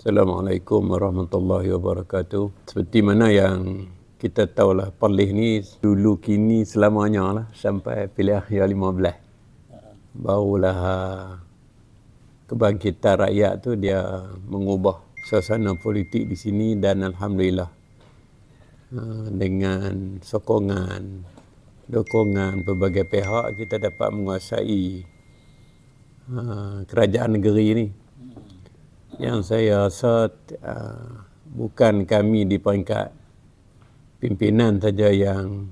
Assalamualaikum warahmatullahi wabarakatuh. Seperti mana yang kita tahulah, Perlis ni dulu kini selamanya lah sampai pilihan yang 15. Barulah kebangkitan rakyat tu dia mengubah suasana politik di sini, dan alhamdulillah dengan dokongan pelbagai pihak kita dapat menguasai kerajaan negeri ni. Yang saya rasa bukan kami di peringkat pimpinan saja yang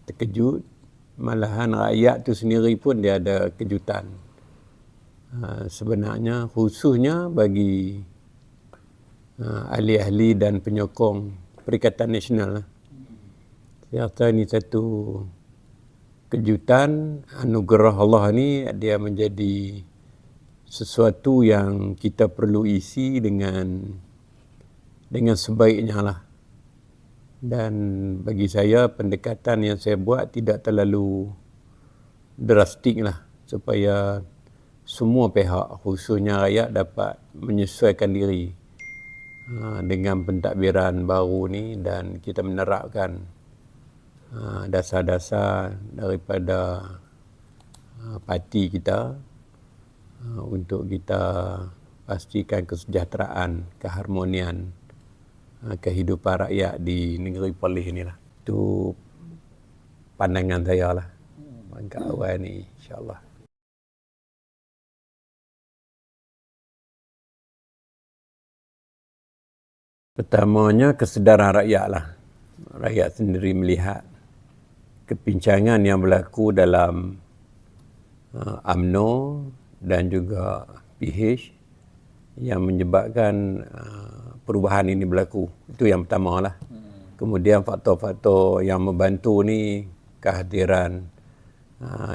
terkejut, malahan rakyat tu sendiri pun dia ada kejutan. Sebenarnya khususnya bagi ahli-ahli dan penyokong Perikatan Nasional lah. Saya rasa ini satu kejutan, anugerah Allah ni dia menjadi sesuatu yang kita perlu isi dengan sebaiknya lah. Dan bagi saya, pendekatan yang saya buat tidak terlalu drastik lah, supaya semua pihak khususnya rakyat dapat menyesuaikan diri dengan pentadbiran baru ni, dan kita menerapkan dasar-dasar daripada parti kita untuk kita pastikan kesejahteraan, keharmonian kehidupan rakyat di negeri Perlis ni lah. Itu pandangan saya lah langkah awal ni, insyaAllah. Pertamanya kesedaran rakyat lah. Rakyat sendiri melihat kepincangan yang berlaku dalam UMNO dan juga PH yang menyebabkan perubahan ini berlaku. Itu yang pertama lah. Kemudian faktor-faktor yang membantu ni kehadiran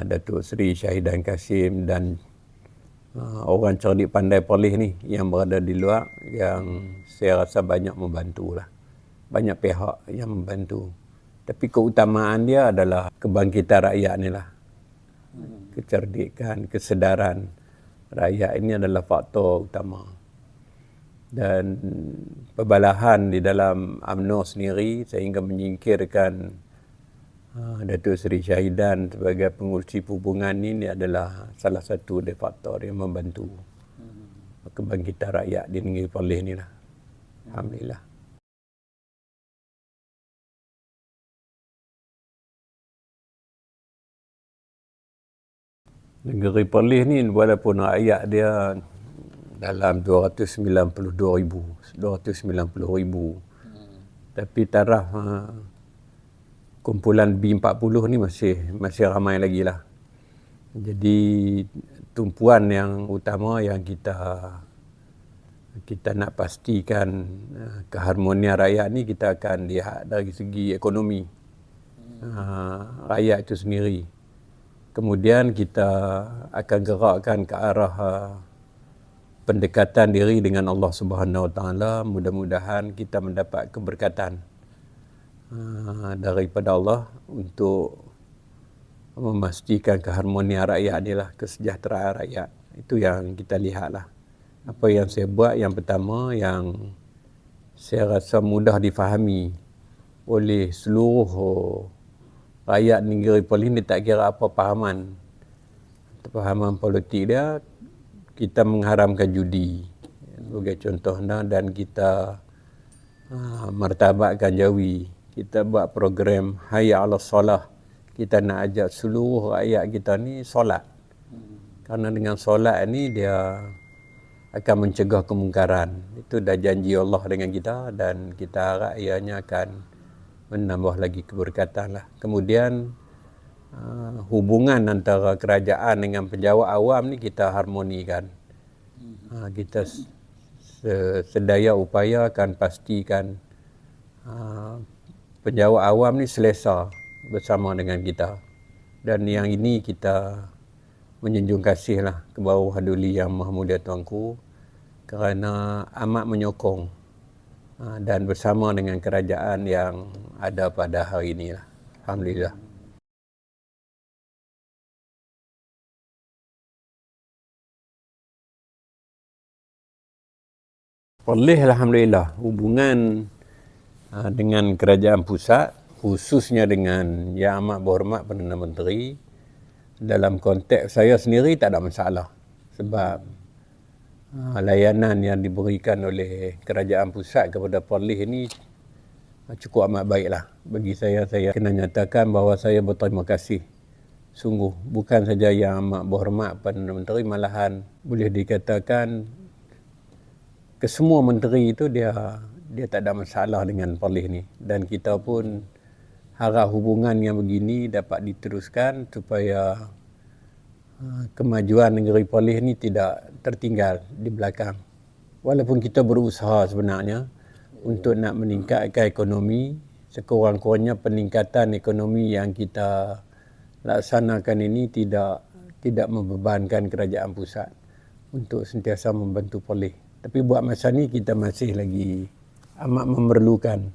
Datuk Seri Syahidan Kassim dan orang cerdik pandai Perlis ni yang berada di luar, yang saya rasa banyak membantu lah. Banyak pihak yang membantu. Tapi keutamaan dia adalah kebangkitan rakyat ni lah. Kecerdikan, kesedaran rakyat ini adalah faktor utama. Dan perbalahan di dalam UMNO sendiri sehingga menyingkirkan Datuk Seri Syahidan sebagai pengurusi perhubungan ini adalah salah satu dari faktor yang membantu kebangkitan rakyat di negeri Perlis ni lah. Alhamdulillah. Negeri Perlis ni walaupun rakyat dia dalam 290,000, tapi taraf kumpulan B40 ni masih ramai lagi lah. Jadi tumpuan yang utama yang kita nak pastikan keharmonian rakyat ni, kita akan lihat dari segi ekonomi rakyat itu sendiri. Kemudian kita akan gerakkan ke arah pendekatan diri dengan Allah Subhanahu Wa Taala. Mudah-mudahan kita mendapat keberkatan daripada Allah untuk memastikan keharmonian rakyat ni lah, kesejahteraan rakyat. Itu yang kita lihat lah. Apa yang saya buat, yang pertama, yang saya rasa mudah difahami oleh seluruh rakyat negeri Perlis ni, tak kira apa pahaman politik dia, kita mengharamkan judi sebagai contohnya, dan kita martabatkan jawi. Kita buat program Hayya 'alas Solah. Kita nak ajak seluruh rakyat kita ni solat. Kerana dengan solat ni dia akan mencegah kemungkaran. Itu dah janji Allah dengan kita, dan kita harap ianya akan menambah lagi keberkatan lah. Kemudian hubungan antara kerajaan dengan penjawat awam ni kita harmonikan. Kita sedaya upaya akan pastikan penjawat awam ni selesa bersama dengan kita. Dan yang ini kita menjunjung kasih lah ke bawah Haduli Yang Maha Mulia Tuanku, kerana amat menyokong dan bersama dengan kerajaan yang ada pada hari ini lah. Alhamdulillah. Perlis alhamdulillah hubungan dengan kerajaan pusat, khususnya dengan Yang Amat Berhormat Perdana Menteri, dalam konteks saya sendiri tak ada masalah. Sebab layanan yang diberikan oleh kerajaan pusat kepada Perlis ini cukup amat baiklah. Bagi saya kena nyatakan bahawa saya berterima kasih. Sungguh, bukan saja Yang Amat Berhormat Perdana Menteri, malahan boleh dikatakan kesemua menteri itu dia tak ada masalah dengan Perlis ni, dan kita pun harap hubungan yang begini dapat diteruskan supaya kemajuan negeri Perlis ni tidak tertinggal di belakang. Walaupun kita berusaha sebenarnya untuk nak meningkatkan ekonomi, sekurang-kurangnya peningkatan ekonomi yang kita laksanakan ini tidak membebankan kerajaan pusat untuk sentiasa membantu Perlis. Tapi buat masa ni kita masih lagi amat memerlukan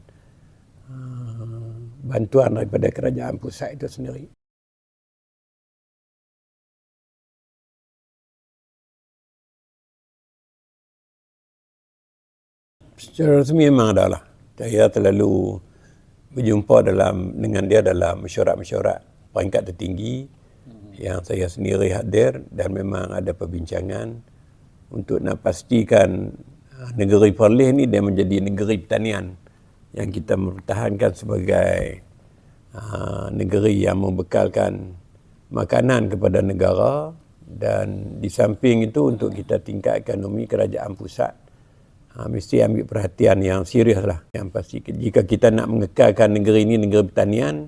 bantuan daripada kerajaan pusat itu sendiri. Secara rasmi memang adalah. Saya selalu berjumpa dengan dia dalam mesyuarat-mesyuarat peringkat tertinggi yang saya sendiri hadir, dan memang ada perbincangan untuk nak pastikan negeri Perlis ni dia menjadi negeri pertanian yang kita mempertahankan sebagai negeri yang membekalkan makanan kepada negara, dan di samping itu untuk kita tingkatkan ekonomi, kerajaan pusat mesti ambil perhatian yang serius lah. Yang pasti jika kita nak mengekalkan negeri ini negeri pertanian,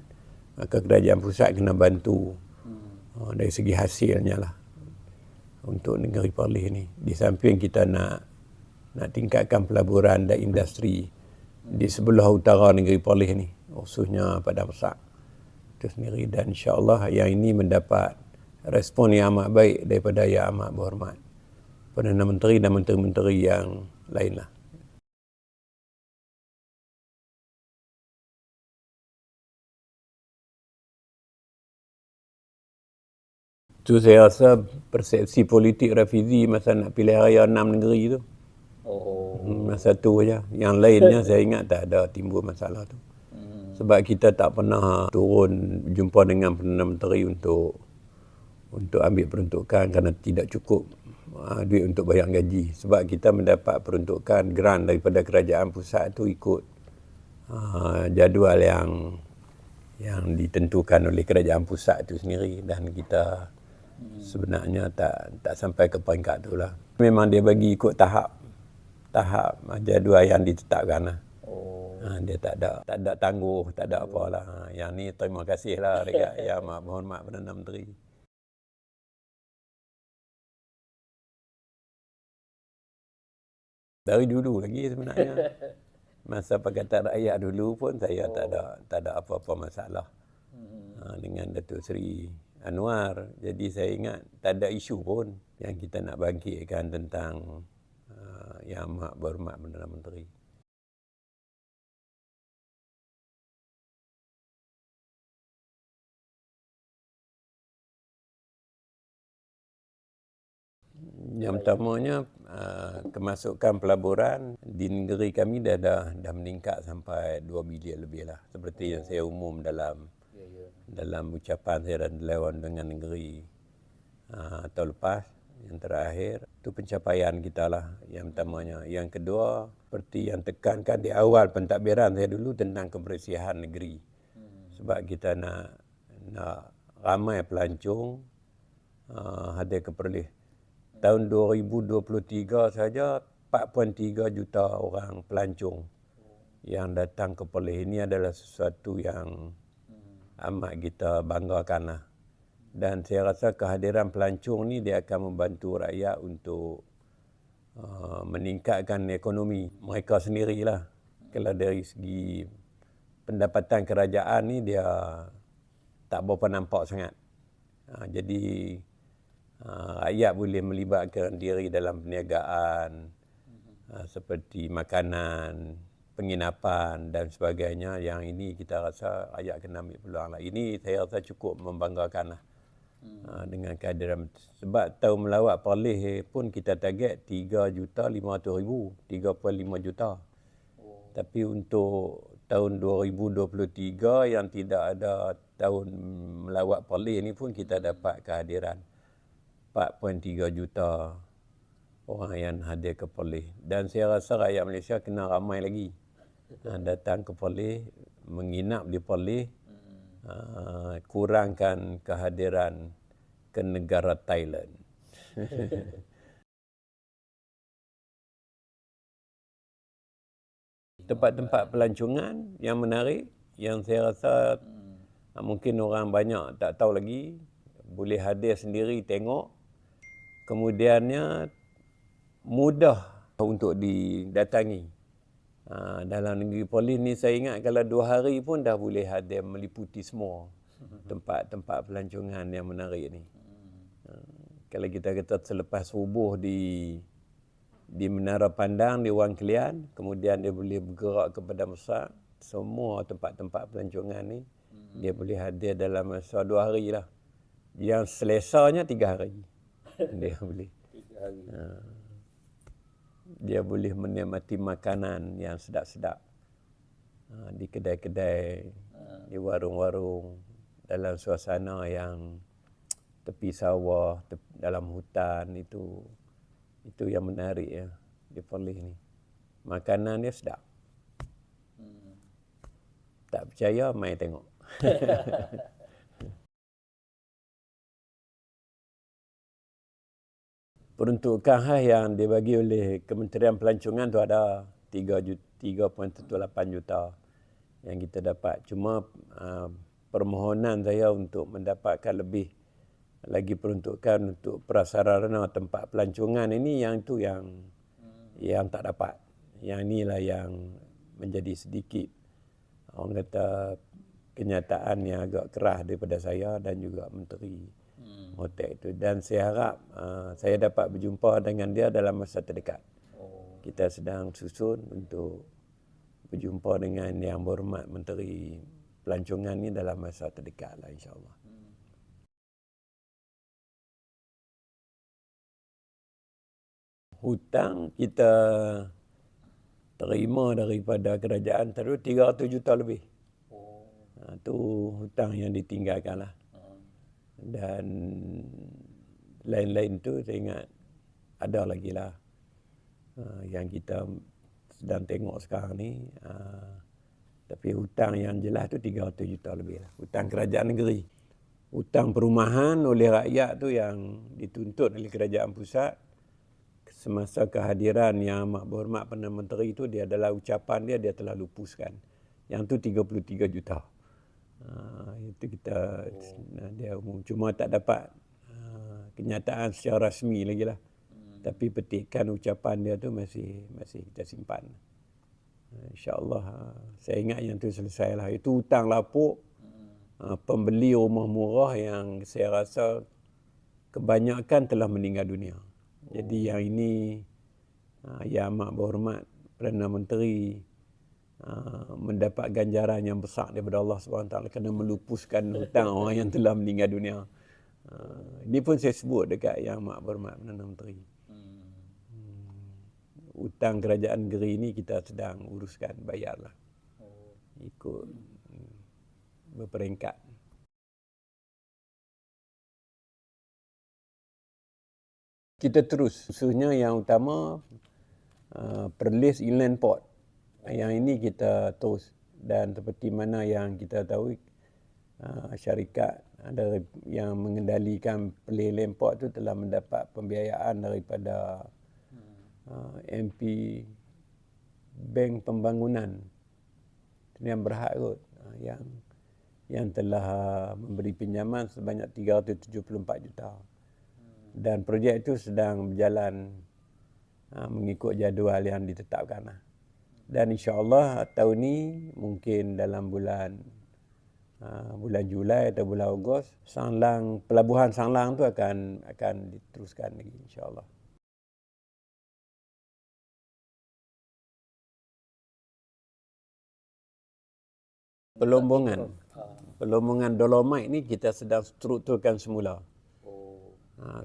maka kerajaan pusat kena bantu dari segi hasilnya lah untuk negeri Perlis ini. Di samping kita nak tingkatkan pelaburan dan industri di sebelah utara negeri Perlis ini, khususnya Padang Besar itu sendiri, dan insya-Allah yang ini mendapat respon yang amat baik daripada Yang Amat Berhormat Perdana Menteri dan menteri-menteri yang lainlah. Itu saya rasa persepsi politik Rafizi masa nak pilih raya 6 negeri tu. Masa tu aja. Yang lainnya saya ingat tak ada timbul masalah tu. Sebab kita tak pernah turun jumpa dengan Perdana Menteri untuk ambil peruntukan kerana tidak cukup duit untuk bayar gaji. Sebab kita mendapat peruntukan grant daripada kerajaan pusat tu ikut jadual yang ditentukan oleh kerajaan pusat itu sendiri, dan kita sebenarnya tak sampai ke peringkat tu lah. Memang dia bagi ikut tahap jadual yang ditetapkan lah. Dia tak ada tangguh, tak ada apalah. Yang ni terima kasih lah dekat Yang Amat Berhormat Perdana Menteri. Dari dulu lagi sebenarnya. Masa Pakatan Rakyat dulu pun saya tak ada apa-apa masalah dengan Datuk Seri Anwar. Jadi saya ingat tak ada isu pun yang kita nak bangkitkan tentang Yang Amat Berhormat Perdana Menteri. Yang pertamanya, kemasukan pelaburan di negeri kami dah meningkat sampai 2 bilion lebih lah. Seperti yang saya umum dalam ucapan saya dan lawan dengan negeri tahun lepas yang terakhir. Itu pencapaian kita lah yang pertamanya. Yang kedua, seperti yang tekankan di awal pentadbiran saya dulu tentang kebersihan negeri. Sebab kita nak ramai pelancong hadir ke Perlis. Tahun 2023 saja 4.3 juta orang pelancong yang datang ke Perlis. Ini adalah sesuatu yang amat kita banggakan lah. Dan saya rasa kehadiran pelancong ni dia akan membantu rakyat untuk meningkatkan ekonomi mereka sendirilah. Kalau dari segi pendapatan kerajaan ni dia tak berapa nampak sangat. Jadi rakyat boleh melibatkan diri dalam perniagaan seperti makanan, penginapan dan sebagainya. Yang ini kita rasa rakyat kena ambil peluang lah. Ini saya rasa cukup membanggakan lah. dengan kehadiran. Sebab tahun melawat Perlis pun kita target 3.500.000, 3.5 juta. Tapi untuk tahun 2023 yang tidak ada tahun melawat Perlis ni pun kita dapat kehadiran 4.3 juta orang yang hadir ke Perlis. Dan saya rasa rakyat Malaysia kena ramai lagi datang ke Perlis, menginap di Perlis, kurangkan kehadiran ke negara Thailand. Tempat-tempat pelancongan yang menarik, yang saya rasa mungkin orang banyak tak tahu lagi, boleh hadir sendiri tengok. Kemudiannya mudah untuk didatangi. Dalam negeri Perlis ni saya ingat kalau 2 hari pun dah boleh hadir meliputi semua tempat-tempat pelancongan yang menarik ni. Kalau kita kata selepas subuh di Menara Pandang, di Wang Kelian, kemudian dia boleh bergerak ke Padang Besar, semua tempat-tempat pelancongan ni dia boleh hadir dalam masa 2 hari lah. Yang selesanya 3 hari. Dia boleh. 3 hari. Dia boleh menikmati makanan yang sedap-sedap di kedai-kedai, di warung-warung, dalam suasana yang tepi sawah, dalam hutan. Itu yang menarik ya di Perlis ni. Makanan dia sedap. Tak percaya, mai tengok. Peruntukan khas yang dibagi oleh Kementerian Pelancongan tu ada 3.8 juta yang kita dapat. Cuma permohonan saya untuk mendapatkan lebih lagi peruntukan untuk prasarana tempat pelancongan ini yang tak dapat. Yang inilah yang menjadi sedikit orang kata kenyataan yang agak keras daripada saya dan juga Menteri Hotel itu. Dan saya harap saya dapat berjumpa dengan dia dalam masa terdekat. Kita sedang susun untuk berjumpa dengan Yang Berhormat Menteri Pelancongan ni dalam masa terdekat lah, insyaAllah. Hutang kita terima daripada kerajaan terus 300 juta lebih. Itu hutang yang ditinggalkan lah. Dan lain-lain tu saya ingat ada lagi lah yang kita sedang tengok sekarang ni. Tapi hutang yang jelas tu 300 juta lebih lah. Hutang kerajaan negeri. Hutang perumahan oleh rakyat tu yang dituntut oleh kerajaan pusat. Semasa kehadiran Yang Amat Berhormat Perdana Menteri itu, dia adalah ucapan dia telah lupuskan. Yang tu 33 juta. Itu kita dia umum. Cuma tak dapat kenyataan secara rasmi lagi lah. Tapi petikan ucapan dia tu masih kita simpan. InsyaAllah saya ingat yang tu selesai lah. Itu hutang lapuk pembeli rumah murah yang saya rasa kebanyakan telah meninggal dunia. Jadi yang ini Yang Amat Berhormat Perdana Menteri mendapat ganjaran yang besar daripada Allah SWT kerana melupuskan hutang orang yang telah meninggal dunia. Ini pun saya sebut dekat Yang Amat Berhormat Perdana Menteri. Hutang kerajaan negeri ini kita sedang uruskan, bayarlah. Ikut berperingkat. Kita terus, khususnya yang utama Perlis Inland Port. Yang ini kita terus, dan seperti mana yang kita tahu syarikat ada yang mengendalikan Perlis Inland Port itu telah mendapat pembiayaan daripada MP Bank Pembangunan yang berhad kot, yang telah memberi pinjaman sebanyak 374 juta. Dan projek itu sedang berjalan mengikut jadual yang ditetapkan. Dan insya-Allah tahun ini mungkin dalam bulan Julai atau bulan Ogos, pelabuhan Sanglang tu akan diteruskan lagi, insya-Allah. Pelombongan. Pelombongan dolomite ni kita sedang strukturkan semula.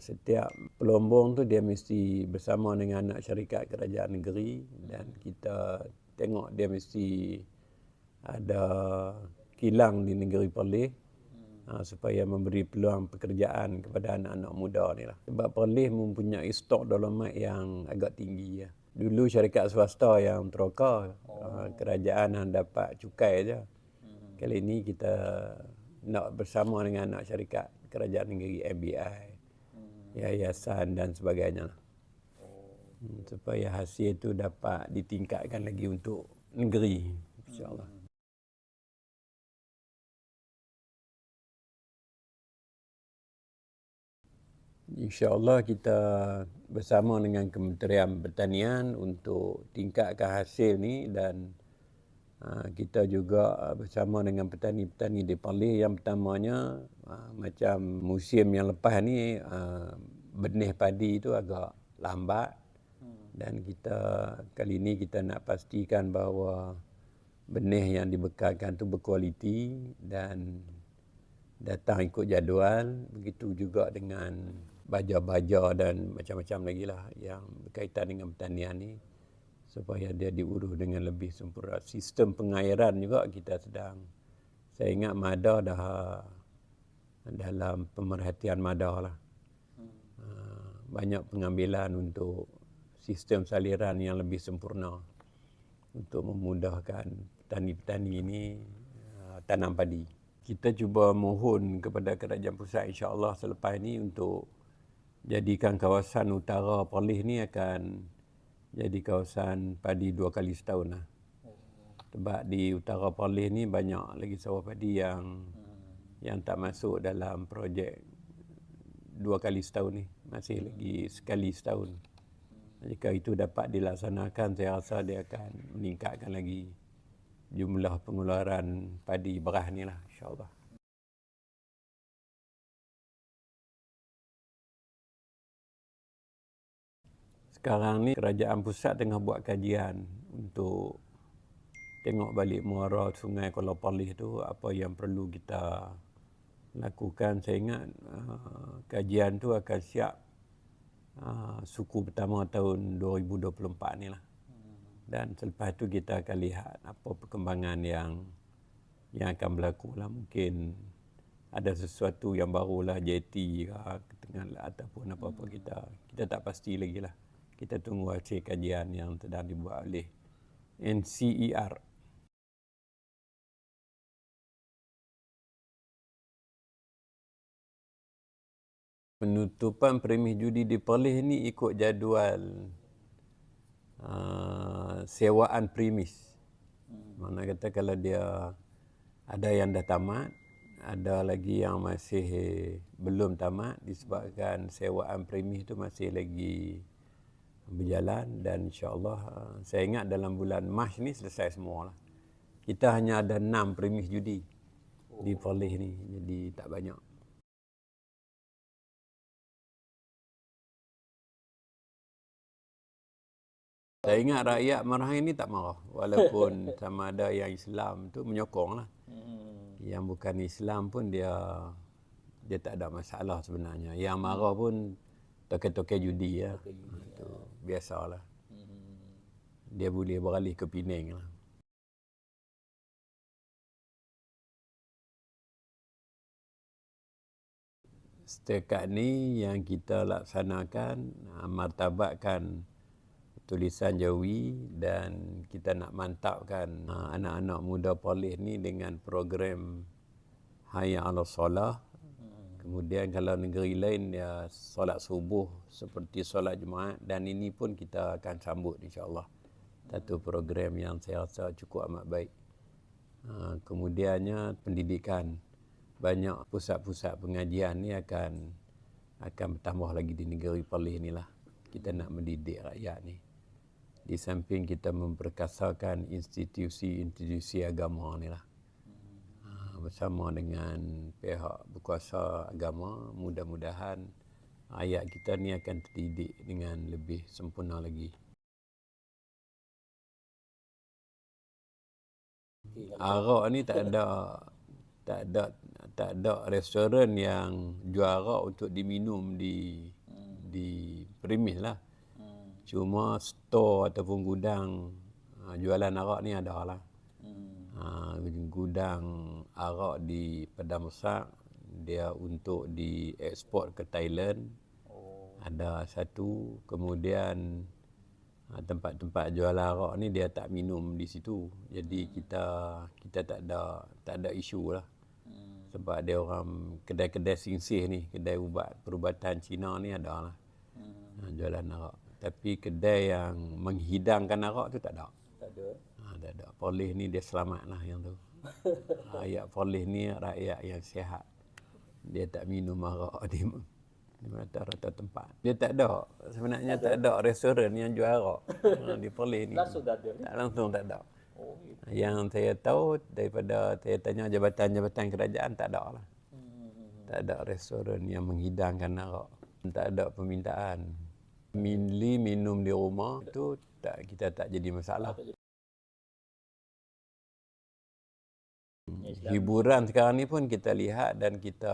Setiap pelombong tu dia mesti bersama dengan anak syarikat kerajaan negeri dan kita tengok dia mesti ada kilang di negeri Perlis supaya memberi peluang pekerjaan kepada anak-anak muda ni lah. Sebab Perlis mempunyai stok dolomite yang agak tinggi. Dulu syarikat swasta yang teroka, kerajaan yang dapat cukai je. Kali ini kita nak bersama dengan anak syarikat kerajaan negeri, MBI, yayasan dan sebagainya. Supaya hasil itu dapat ditingkatkan lagi untuk negeri, insyaAllah. InsyaAllah kita bersama dengan Kementerian Pertanian untuk tingkatkan hasil ni dan kita juga bersama dengan petani-petani di Perlis. Yang pertamanya macam musim yang lepas ni benih padi itu agak lambat dan kita kali ini kita nak pastikan bahawa benih yang dibekalkan tu berkualiti dan datang ikut jadual. Begitu juga dengan baja-baja dan macam-macam lagi lah yang berkaitan dengan pertanian ni supaya dia diurus dengan lebih sempurna. Sistem pengairan juga kita sedang, saya ingat MADA dah dalam pemerhatian MADA lah. Banyak pengambilan untuk sistem saliran yang lebih sempurna untuk memudahkan petani-petani ini tanam padi. Kita cuba mohon kepada kerajaan pusat insya-Allah selepas ini untuk jadikan kawasan utara Perlis ni akan jadi kawasan padi 2 kali setahun lah. Sebab di utara Perlis ni banyak lagi sawah padi yang tak masuk dalam projek 2 kali setahun ni. Masih lagi sekali setahun. Jika itu dapat dilaksanakan, saya rasa dia akan meningkatkan lagi jumlah pengeluaran padi beras ni lah, insyaAllah. Sekarang ni kerajaan pusat tengah buat kajian untuk tengok balik muara sungai Kuala Perlis tu apa yang perlu kita lakukan. Saya ingat kajian tu akan siap suku pertama tahun 2024 ni lah. Dan selepas tu kita akan lihat apa perkembangan yang akan berlaku lah. Mungkin ada sesuatu yang baru lah, JT ataupun apa-apa, kita tak pasti lagi lah. Kita tunggu hasil kajian yang sedang dibuat oleh NCER. Penutupan premis judi di Perlis ni ikut jadual sewaan premis. Mana kata kalau dia ada yang dah tamat, ada lagi yang masih belum tamat disebabkan sewaan premis tu masih lagi berjalan dan insya-Allah saya ingat dalam bulan Mac ni selesai semua lah. Kita hanya ada 6 premis judi di Perlis ni, jadi tak banyak. Saya ingat rakyat Merahan ni tak marah walaupun sama ada yang Islam tu menyokong lah. Yang bukan Islam pun dia tak ada masalah sebenarnya. Yang marah pun toke-toke judi ya. Itu biasalah. Dia boleh beralih ke Penang lah. Setakat ni yang kita laksanakan martabatkan tulisan Jawi dan kita nak mantapkan anak-anak muda Perlis ni dengan program Hayya 'ala Solah. Kemudian kalau negeri lain dia solat subuh seperti solat Jumaat dan ini pun kita akan sambut insya-Allah. Satu program yang saya rasa cukup amat baik. Kemudiannya pendidikan. Banyak pusat-pusat pengajian ni akan bertambah lagi di negeri Perlis ni lah. Kita nak mendidik rakyat ni. Di samping kita memperkasakan institusi-institusi agama ni lah. Bersama dengan pihak berkuasa agama, mudah-mudahan ayat kita ni akan terdidik dengan lebih sempurna lagi. Arak ni tak ada tak ada restoran yang jual arak untuk diminum di premis lah. Cuma store ataupun gudang jualan arak ni ada lah. Gudang arak di Padang Besar, dia untuk diekspor ke Thailand. Ada satu. Kemudian tempat-tempat jual arak ni dia tak minum di situ. Jadi kita tak ada isu lah. Sebab dia orang kedai-kedai singsih ni, kedai perubatan Cina ni ada lah jualan arak. Tapi kedai yang menghidangkan arak tu tak ada. Tak ada. Polis ni dia selamat lah yang tu. Rakyat polis ni rakyat yang sihat. Dia tak minum arak di rata-rata tempat. Dia tak ada. Sebenarnya tak ada restoran yang jual arak di polis ni. Langsung tak ada. Tak langsung tak ada. Gitu. Yang saya tahu daripada saya tanya jabatan-jabatan kerajaan tak ada lah. Tak ada restoran yang menghidangkan arak. Tak ada permintaan. Minum di rumah tu kita tak jadi masalah. Hiburan sekarang ni pun kita lihat dan kita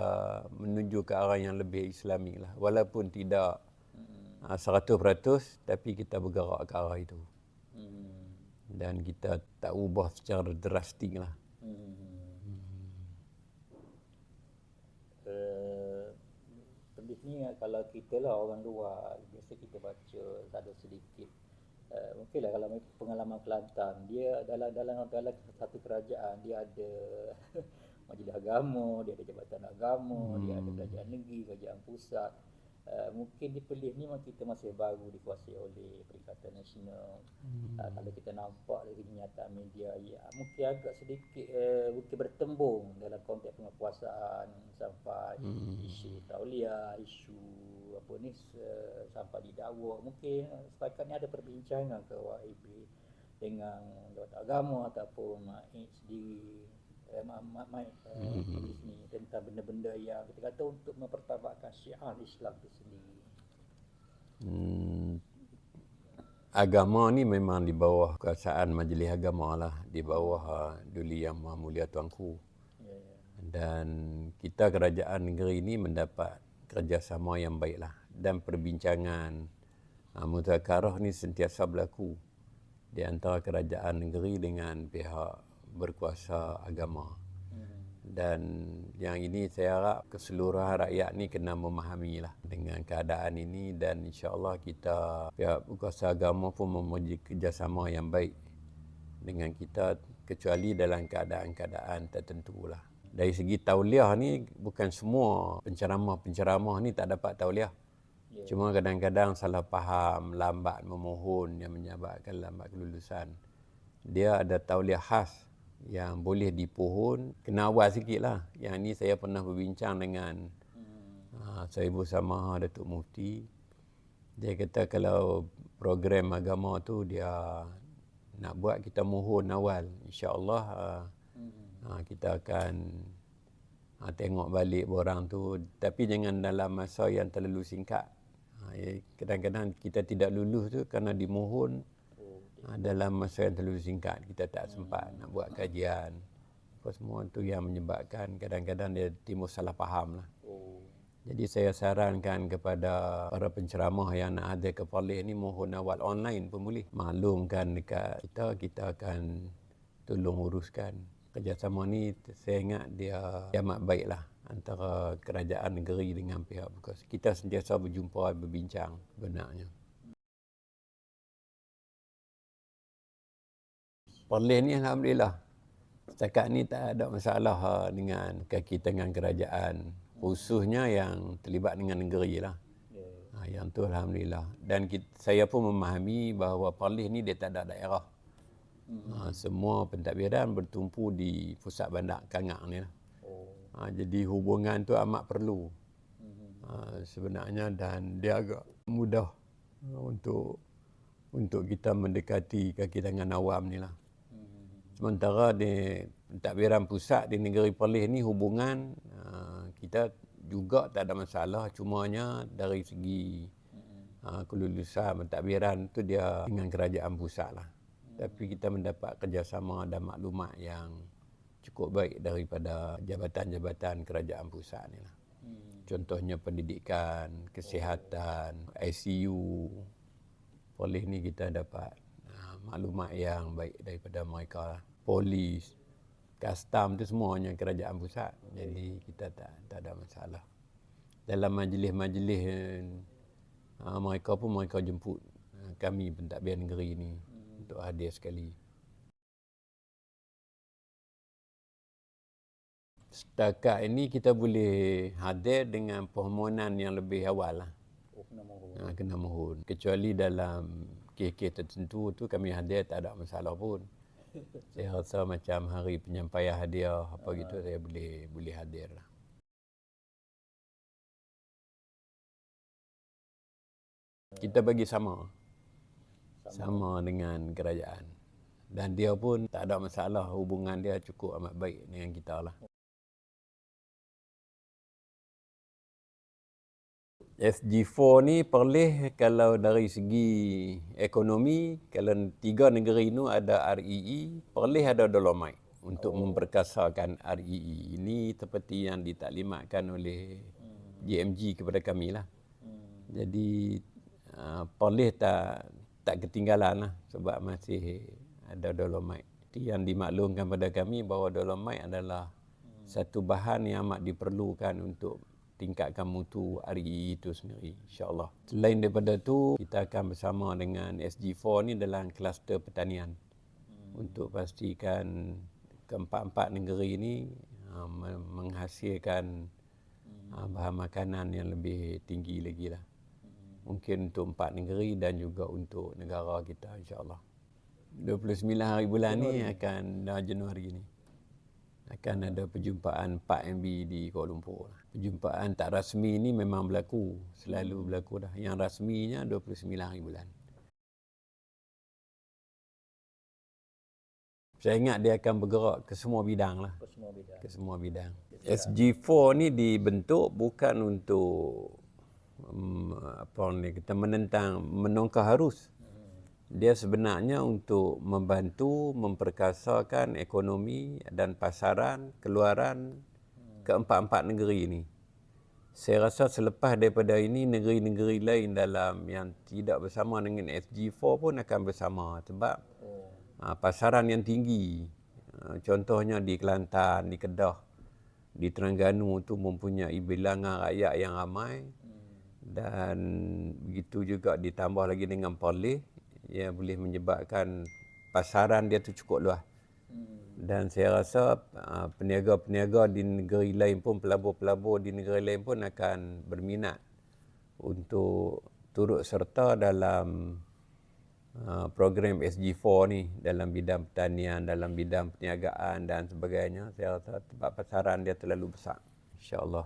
menuju ke arah yang lebih Islami lah. Walaupun tidak 100%, tapi kita bergerak ke arah itu. Dan kita tak ubah secara drastik lah. Lebih ni kalau kita lah orang luar, biasa kita baca ada sedikit. Mungkinlah kalau pengalaman Kelantan, dia dalam satu kerajaan dia ada majlis agama, dia ada jabatan agama, dia ada kerajaan negeri, kerajaan pusat. Mungkin di Perlis ni kita masih baru dikuasai oleh Perikatan Nasional. Kalau kita nampak dari kenyataan media, ya mungkin agak sedikit mungkin bertembung dalam konteks penguasaan sampai isu tauliah, isu apa ni sampai didakwa. Mungkin setakat ni ada perbincangan ke YB dengan jawatan agama ataupun MAIS sendiri, ni tentang benda-benda yang kita kata untuk mempertabatkan syiar Islam itu sendiri. Agama ni memang di bawah kuasaan Majlis Agama lah, di bawah Duli Yang Maha Mulia Tuanku. Dan kita kerajaan negeri ini mendapat kerjasama yang baiklah, dan perbincangan muzakarah ni sentiasa berlaku di antara kerajaan negeri dengan pihak berkuasa agama. Dan yang ini saya harap keseluruhan rakyat ni kena memahami lah dengan keadaan ini, dan insya-Allah kita pihak berkuasa agama pun memuji kerjasama yang baik dengan kita, kecuali dalam keadaan-keadaan tertentu lah. Dari segi tauliah ni, bukan semua penceramah ni tak dapat tauliah. Cuma kadang-kadang salah faham, lambat memohon yang menyebabkan lambat kelulusan. Dia ada tauliah khas yang boleh dipohon, kena awal sikit lah. Yang ni saya pernah berbincang dengan Sahibu Samaha Datuk Mufti. Dia kata kalau program agama tu dia nak buat, kita mohon awal. InsyaAllah kita akan tengok balik borang tu. Tapi jangan dalam masa yang terlalu singkat. Kadang-kadang kita tidak lulus tu kerana dimohon dalam masa yang terlalu singkat. Kita tak sempat nak buat kajian. Apa semua tu yang menyebabkan kadang-kadang dia timbul salah faham lah. Jadi saya sarankan kepada para penceramah yang nak ada ke Perlis ni, mohon awal online pun boleh. Maklumkan dekat kita akan tolong uruskan. Kerjasama ni saya ingat dia amat baik lah antara kerajaan negeri dengan pihak berkuasa. Kita sentiasa berjumpa, berbincang benarnya. Perlis ni alhamdulillah setakat ni tak ada masalah dengan kaki tangan kerajaan, khususnya yang terlibat dengan negeri lah. Yang tu alhamdulillah. Dan saya pun memahami bahawa Perlis ni dia tak ada daerah. Semua pentadbiran bertumpu di pusat bandar Kangak ni lah. Jadi hubungan tu amat perlu sebenarnya, dan dia agak mudah untuk kita mendekati kaki tangan awam ni lah. Sementara di pentadbiran pusat di negeri Perlis ni hubungan kita juga tak ada masalah, cumanya dari segi kelulusan pentadbiran tu dia dengan kerajaan pusat lah. Tapi kita mendapat kerjasama dan maklumat yang cukup baik daripada jabatan-jabatan kerajaan pusat ni lah. Contohnya pendidikan, kesihatan, ICU. Polis ni kita dapat maklumat yang baik daripada mereka lah. Polis, custom tu semuanya kerajaan pusat. Jadi kita tak ada masalah. Dalam majlis-majlis mereka pun mereka jemput kami pentadbir negeri ni untuk hadir sekali. Setakat ini kita boleh hadir dengan permohonan yang lebih awal lah. Kena mohon. Kecuali dalam kes-kes tertentu tu kami hadir tak ada masalah pun. Saya rasa macam hari penyampaian hadiah apa gitu saya boleh hadir lah. Kita bagi sama dengan kerajaan. Dan dia pun tak ada masalah, hubungan dia cukup amat baik dengan kita lah. SG4 ni Perlis kalau dari segi ekonomi, kalau 3 negeri ni ada REE, Perlis ada Dolomite untuk memperkasakan REE. Ini seperti yang ditaklimatkan oleh JMG kepada kami lah. Jadi Perlis tak ketinggalan lah sebab masih ada Dolomite. Itu yang dimaklumkan pada kami bahawa Dolomite adalah satu bahan yang amat diperlukan untuk tingkatkan mutu REE itu sendiri, insyaAllah. Selain daripada itu, kita akan bersama dengan SG4 ni dalam kluster pertanian untuk pastikan keempat-empat negeri ini menghasilkan bahan makanan yang lebih tinggi lagi lah. Mungkin untuk 4 negeri dan juga untuk negara kita, insyaAllah. 29 hari bulan ni akan Januari ni. Akan ada perjumpaan 4MB di Kuala Lumpur. Perjumpaan tak rasmi ni memang berlaku, selalu berlaku dah. Yang rasminya 29 hari bulan. Saya ingat dia akan bergerak ke semua bidang lah. Ke semua bidang. SG4 ni dibentuk bukan untuk kita menentang, menongkar harus. Dia sebenarnya untuk membantu memperkasakan ekonomi dan pasaran keluaran keempat-empat negeri ini. Saya rasa selepas daripada ini, negeri-negeri lain dalam yang tidak bersama dengan SG4 pun akan bersama sebab pasaran yang tinggi. Contohnya di Kelantan, di Kedah, di Terengganu tu mempunyai bilangan rakyat yang ramai dan begitu juga ditambah lagi dengan Perlis. Ia boleh menyebabkan pasaran dia tu cukup luas. Dan saya rasa peniaga-peniaga di negeri lain pun, pelabur-pelabur di negeri lain pun akan berminat untuk turut serta dalam program SG4 ni, dalam bidang pertanian, dalam bidang perniagaan dan sebagainya. Saya rasa sebab pasaran dia terlalu besar, insya-Allah.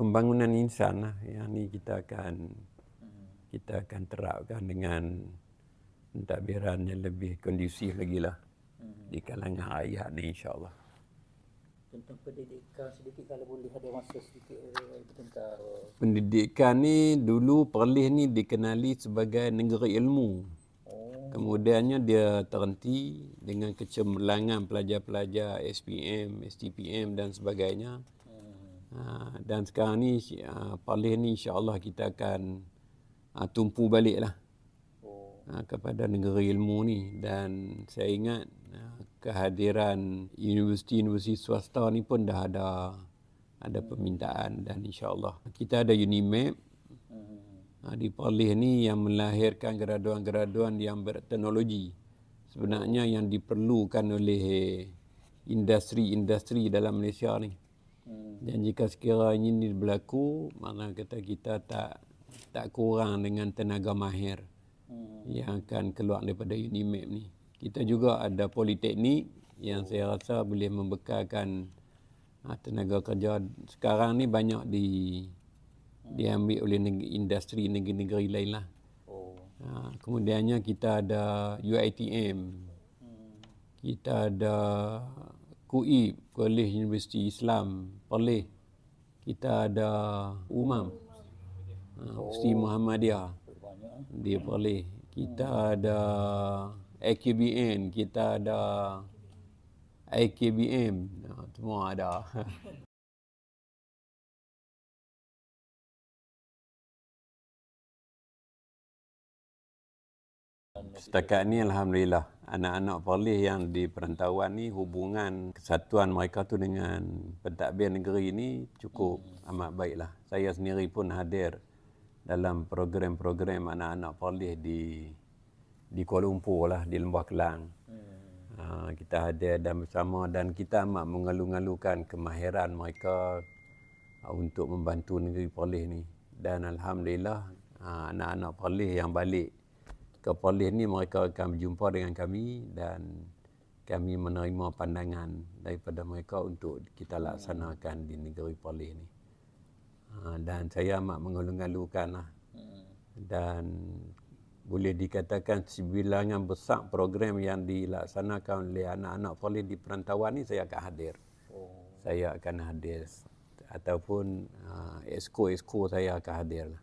Pembangunan insan lah yang ni kita akan terapkan dengan pentadbiran yang lebih kondusif lagi lah di kalangan rakyat ni, insyaAllah. Tentang pendidikan sedikit kalau boleh ada masa sedikit tentang pendidikan ni dulu Perlis ni dikenali sebagai negeri ilmu. Kemudiannya dia terhenti dengan kecemerlangan pelajar-pelajar SPM, STPM dan sebagainya. Dan sekarang ni Perlis ni insya-Allah kita akan tumpu baliklah kepada negeri ilmu ni. Dan saya ingat kehadiran universiti-universiti swasta ni pun dah ada permintaan dan insya-Allah kita ada UNIMAP di Perlis ni yang melahirkan graduan-graduan yang berteknologi. Sebenarnya yang diperlukan oleh industri-industri dalam Malaysia ni. Dan jika sekiranya ini berlaku, makna kata kita tak kurang dengan tenaga mahir yang akan keluar daripada UNIMAP ni. Kita juga ada politeknik yang saya rasa boleh membekalkan tenaga kerja. Sekarang ni banyak diambil oleh industri negeri-negeri lain lah. Kemudiannya kita ada UiTM, kita ada KUIP, Kolej Universiti Islam Perlis, kita ada UMAM, Universiti Muhammadiyah. banyak. Dia boleh. Kita ada AKBN, kita ada IKBM, semua ada. Setakat ni Alhamdulillah, anak-anak polis yang di perantauan ni hubungan kesatuan mereka tu dengan pentadbir negeri ni cukup amat baiklah. Saya sendiri pun hadir dalam program-program anak-anak polis di Kuala Lumpur lah, di Lembah Kelang. Kita hadir dan bersama dan kita amat mengalu-ngalukan kemahiran mereka untuk membantu negeri polis ni. Dan Alhamdulillah, anak-anak polis yang balik ke polis ni mereka akan berjumpa dengan kami dan kami menerima pandangan daripada mereka untuk kita laksanakan di negeri polis ni. Dan saya amat mengalu-ngalukan lah. Dan boleh dikatakan sebilangan besar program yang dilaksanakan oleh anak-anak polis di perantauan ni saya akan hadir. Saya akan hadir ataupun esko-esko saya akan hadir lah.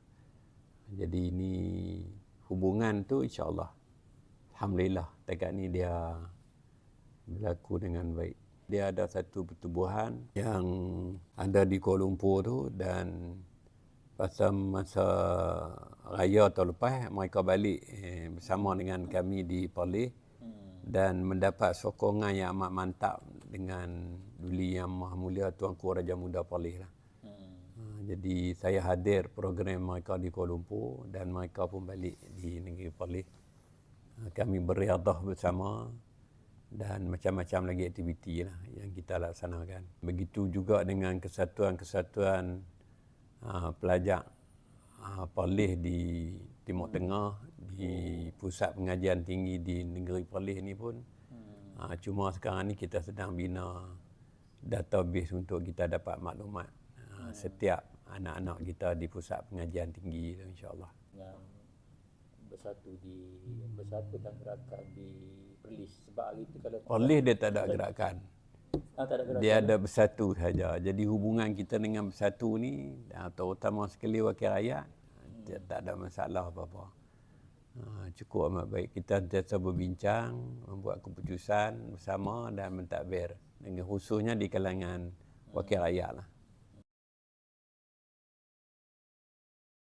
Jadi ini hubungan tu insya-Allah alhamdulillah dekat ni dia berlaku dengan baik. Dia ada satu pertubuhan yang ada di Kuala Lumpur tu dan pasal masa raya tahun lepas mereka balik bersama dengan kami di polis dan mendapat sokongan yang amat mantap dengan Duli Yang Maha Mulia Tuanku Raja Muda Polis lah. Jadi saya hadir program mereka di Kuala Lumpur dan mereka pun balik di negeri polis. Kami beriadah bersama dan macam-macam lagi aktiviti lah yang kita laksanakan. Begitu juga dengan kesatuan-kesatuan pelajar polis di Timur Tengah, di pusat pengajian tinggi di negeri polis ni pun. Cuma sekarang ni kita sedang bina database untuk kita dapat maklumat setiap anak-anak kita di pusat pengajian tinggi tu insya-Allah. Yang bersatukan gerakan di Perlis sebab hari tu kalau polis dia tak ada gerakan. tak ada gerakan. Dia ada bersatu saja. Jadi hubungan kita dengan bersatu ni terutama sekali wakil rakyat dia tak ada masalah apa-apa. Cukup amat baik. Kita sentiasa berbincang, membuat keputusan bersama dan mentadbir dengan khususnya di kalangan wakil rakyat lah.